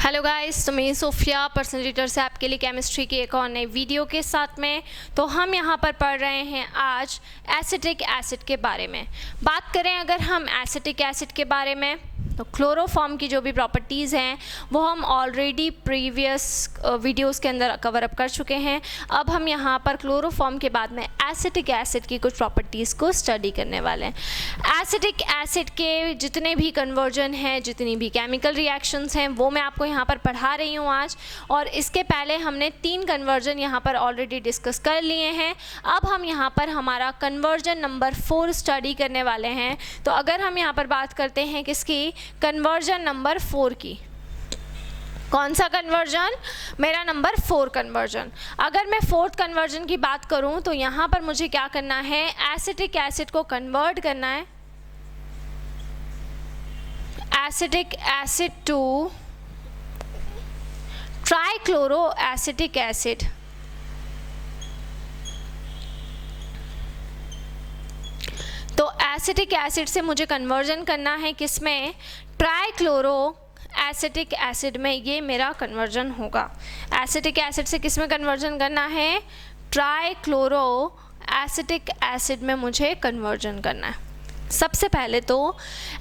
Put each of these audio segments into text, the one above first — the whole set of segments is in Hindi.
हेलो गाइस, तो मैं सोफिया पर्सनल ट्यूटर से आपके लिए केमिस्ट्री की एक और नई वीडियो के साथ में। तो हम यहाँ पर पढ़ रहे हैं आज एसिटिक एसिड के बारे में। बात करें अगर हम एसिटिक एसिड के बारे में, तो क्लोरोफॉर्म की जो भी प्रॉपर्टीज़ हैं वो हम ऑलरेडी प्रीवियस वीडियोस के अंदर कवर अप कर चुके हैं। अब हम यहाँ पर क्लोरोफॉर्म के बाद में एसिटिक एसिड की कुछ प्रॉपर्टीज़ को स्टडी करने वाले हैं। एसिटिक एसिड के जितने भी कन्वर्जन हैं, जितनी भी केमिकल रिएक्शंस हैं, वो मैं आपको यहाँ पर पढ़ा रही हूँ आज। और इसके पहले हमने 3 कन्वर्जन यहाँ पर ऑलरेडी डिस्कस कर लिए हैं। अब हम यहाँ पर हमारा कन्वर्जन नंबर 4 स्टडी करने वाले हैं। तो अगर हम यहाँ पर बात करते हैं किसकी, कन्वर्जन नंबर 4 की, कौन सा कन्वर्जन, मेरा नंबर 4 कन्वर्जन। अगर मैं 4th कन्वर्जन की बात करूं तो यहाँ पर मुझे क्या करना है, एसिटिक एसिड को कन्वर्ट करना है acetic acid to trichloro acetic acid. तो एसिटिक एसिड से मुझे कन्वर्जन करना है किसमें, ट्राइक्लोरो एसिटिक एसिड में। ये मेरा कन्वर्जन होगा। एसिटिक एसिड से किस में कन्वर्जन करना है, ट्राइक्लोरो एसिटिक एसिड में मुझे कन्वर्जन करना है। सबसे पहले तो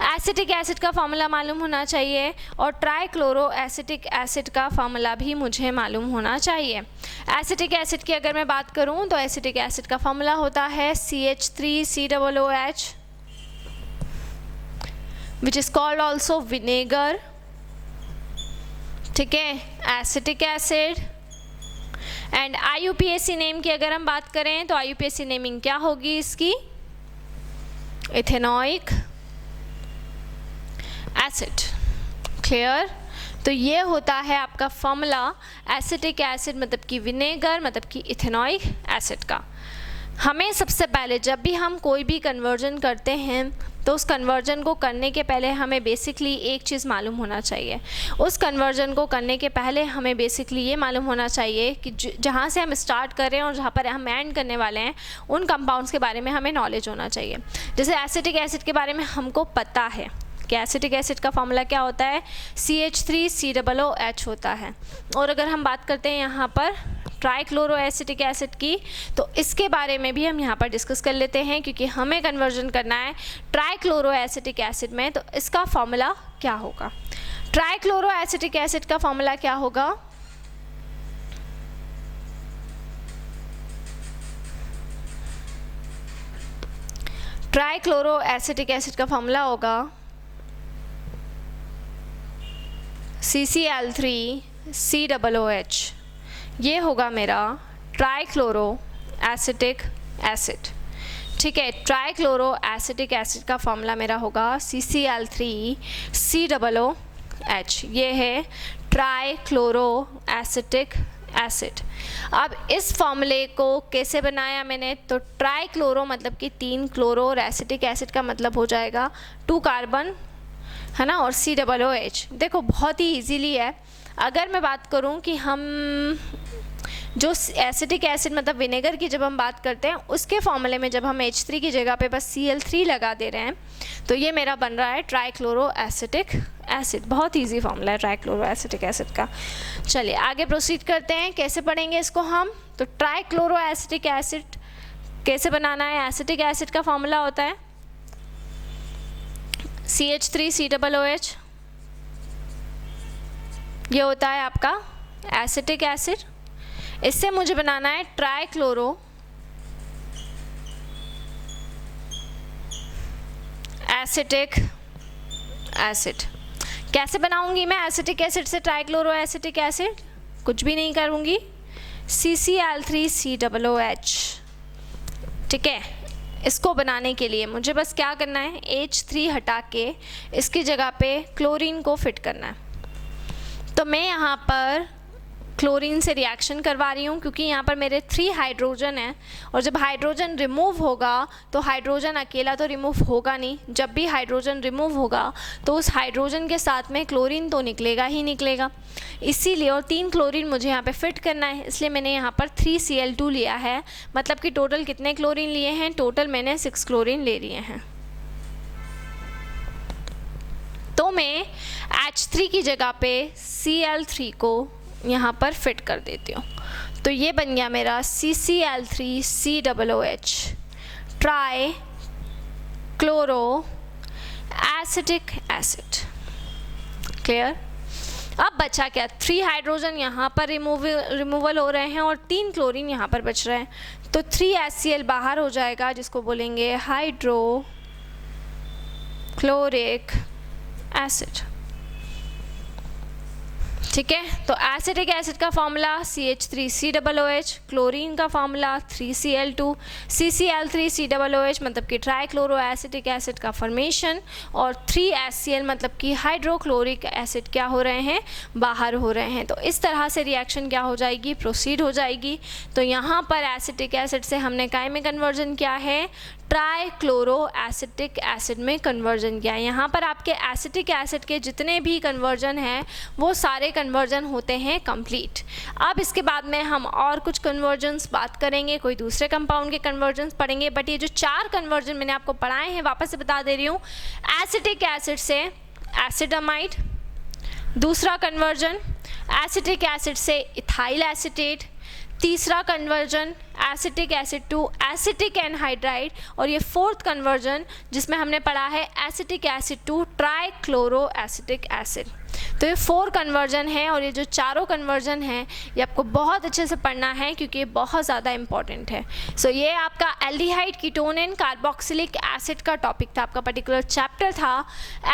एसिटिक एसिड का फॉर्मूला मालूम होना चाहिए और ट्राइक्लोरो एसिटिक एसिड का फॉर्मूला भी मुझे मालूम होना चाहिए। एसिटिक एसिड की अगर मैं बात करूं तो एसिटिक एसिड का फॉर्मूला होता है CH3COOH, which is called also vinegar. ठीक है, acetic acid. And IUPAC name की अगर हम बात करें तो IUPAC नेमिंग क्या होगी इसकी, इथेनॉइक एसिड। क्लियर। तो ये होता है आपका फॉर्मूला एसिटिक एसिड मतलब कि विनेगर मतलब कि इथेनॉइक एसिड का। हमें सबसे पहले जब भी हम कोई भी कन्वर्जन करते हैं तो उस कन्वर्जन को करने के पहले हमें बेसिकली एक चीज़ मालूम होना चाहिए। उस कन्वर्जन को करने के पहले हमें बेसिकली ये मालूम होना चाहिए कि जहाँ से हम स्टार्ट कर रहे हैं और जहाँ पर हम एंड करने वाले हैं उन कंपाउंड्स के बारे में हमें नॉलेज होना चाहिए। जैसे एसिटिक एसिड के बारे में हमको पता है कि एसिटिक एसिड का फॉर्मूला क्या होता है, CH3COOH होता है। और अगर हम बात करते हैं यहाँ पर ट्राइक्लोरो एसिटिक एसिड की, तो इसके बारे में भी हम यहाँ पर डिस्कस कर लेते हैं क्योंकि हमें कन्वर्जन करना है ट्राइक्लोरो एसिटिक एसिड में। तो इसका फॉर्मूला क्या होगा, ट्राइक्लोरो एसिटिक एसिड का फॉर्मूला क्या होगा, ट्राइक्लोरो एसिटिक एसिड का फॉर्मूला होगा CCl3COOH। ये होगा मेरा ट्राइक्लोरो एसिटिक एसिड। ठीक है, ट्राइक्लोरो एसिटिक एसिड का फॉर्मूला मेरा होगा CCl3COOH। ये है ट्राइक्लोरो एसिटिक एसिड। अब इस फॉर्मूले को कैसे बनाया मैंने, तो ट्राइक्लोरो मतलब कि 3 क्लोरो और एसिटिक एसिड का मतलब हो जाएगा 2 कार्बन, है ना, और COOH। देखो बहुत ही इजीली है। अगर मैं बात करूं कि हम जो एसिटिक एसिड मतलब विनेगर की जब हम बात करते हैं उसके फॉर्मूले में जब हम H3 की जगह पे बस Cl3 लगा दे रहे हैं तो ये मेरा बन रहा है ट्राइक्लोरो एसिटिक एसिड। बहुत इजी फॉर्मूला है ट्राइक्लोरो एसिटिक एसिड का। चलिए आगे प्रोसीड करते हैं, कैसे पढ़ेंगे इसको हम। तो ट्राइक्लोरो एसिटिक एसिड कैसे बनाना है, एसिटिक एसिड का फॉर्मूला होता है CH3COOH। ये होता है आपका एसिटिक एसिड। इससे मुझे बनाना है ट्राइक्लोरो एसिटिक एसिड। कैसे बनाऊंगी मैं एसिटिक एसिड से ट्राइक्लोरो एसिटिक एसिड, कुछ भी नहीं करूंगी, CCl3COOH। ठीक है, इसको बनाने के लिए मुझे बस क्या करना है, H3 हटा के इसकी जगह पे क्लोरीन को फिट करना है। तो मैं यहाँ पर क्लोरीन से रिएक्शन करवा रही हूँ क्योंकि यहाँ पर मेरे 3 हाइड्रोजन हैं और जब हाइड्रोजन रिमूव होगा तो हाइड्रोजन अकेला तो रिमूव होगा नहीं। जब भी हाइड्रोजन रिमूव होगा तो उस हाइड्रोजन के साथ में क्लोरीन तो निकलेगा ही निकलेगा, इसीलिए और 3 क्लोरीन मुझे यहाँ पे फिट करना है, इसलिए मैंने यहाँ पर 3Cl2 लिया है। मतलब कि टोटल कितने क्लोरीन लिए हैं, टोटल मैंने 6 क्लोरीन ले लिए हैं। तो में H3 की जगह पे Cl3 को यहाँ पर फिट कर देती हूँ। तो ये बन गया मेरा CCl3COOH try chloro acetic acid. Clear? अब बचा क्या, 3 हाइड्रोजन यहाँ पर रिमूवल हो रहे हैं और 3 क्लोरीन यहाँ पर बच रहे हैं, तो 3 HCl बाहर हो जाएगा, जिसको बोलेंगे हाइड्रोक्लोरिक एसिड। ठीक है, तो एसिटिक एसिड का फॉर्मूला CH3COOH, क्लोरीन का फॉर्मूला 3Cl2, CCl3COOH मतलब कि ट्राईक्लोरो एसिटिक एसिड का फॉर्मेशन, और 3HCl मतलब कि हाइड्रोक्लोरिक एसिड क्या हो रहे हैं, बाहर हो रहे हैं। तो इस तरह से रिएक्शन क्या हो जाएगी, प्रोसीड हो जाएगी। तो यहाँ पर एसिटिक एसिड से हमने काय में कन्वर्जन किया है, ट्राईक्लोरो एसिटिक एसिड में कन्वर्जन किया है। यहाँ पर आपके एसिटिक एसिड के जितने भी कन्वर्जन हैं वो सारे कन्वर्जन होते हैं कंप्लीट। अब इसके बाद में हम और कुछ कन्वर्जन्स बात करेंगे, कोई दूसरे कंपाउंड के कन्वर्जन्स पढ़ेंगे, बट ये जो 4 कन्वर्जन मैंने आपको पढ़ाए हैं वापस से बता दे रही हूँ। एसिटिक एसिड से एसिडामाइड, दूसरा कन्वर्जन एसिटिक एसिड से इथाइल एसिटेट, तीसरा conversion acetic acid to acetic anhydride, और ये 4th कन्वर्जन जिसमें हमने पढ़ा है acetic acid to trichloro acetic acid. तो ये 4 कन्वर्जन है, और ये जो चारों कन्वर्जन हैं ये आपको बहुत अच्छे से पढ़ना है क्योंकि ये बहुत ज़्यादा इंपॉर्टेंट है। सो ये आपका aldehyde ketone and carboxylic acid का टॉपिक था, आपका पर्टिकुलर चैप्टर था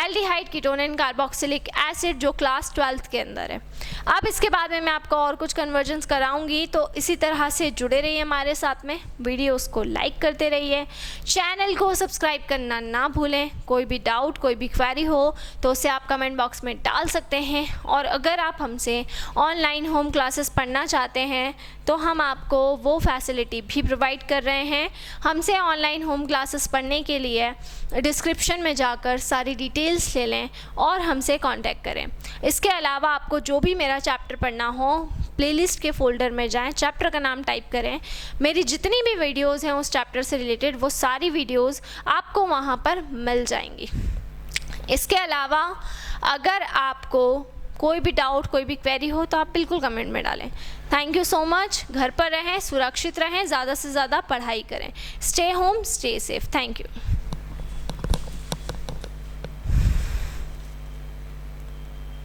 aldehyde ketone and carboxylic acid, जो क्लास 12th के अंदर है। अब इसके बाद में मैं आपको और कुछ कन्वर्जन्स कराऊंगी, तो इसी तरह से जुड़े रहिए हमारे साथ में, वीडियोस को लाइक करते रहिए, चैनल को सब्सक्राइब करना ना भूलें। कोई भी डाउट, कोई भी क्वेरी हो तो उसे आप कमेंट बॉक्स में डाल सकते हैं, और अगर आप हमसे ऑनलाइन होम क्लासेस पढ़ना चाहते हैं तो हम आपको वो फैसिलिटी भी प्रोवाइड कर रहे हैं। हमसे ऑनलाइन होम क्लासेस पढ़ने के लिए डिस्क्रिप्शन में जाकर सारी डिटेल्स ले लें और हमसे कांटेक्ट करें। इसके अलावा आपको जो भी मेरा चैप्टर पढ़ना हो, प्लेलिस्ट के फोल्डर में जाएं, चैप्टर का नाम टाइप करें, मेरी जितनी भी वीडियोज़ हैं उस चैप्टर से रिलेटेड वो सारी वीडियोज़ आपको वहाँ पर मिल जाएंगी। इसके अलावा अगर आपको कोई भी डाउट, कोई भी क्वेरी हो तो आप बिल्कुल कमेंट में डालें। Thank you so much. घर पर रहें, सुरक्षित रहें, ज़्यादा से ज़्यादा पढ़ाई करें। Stay home, stay safe. Thank you.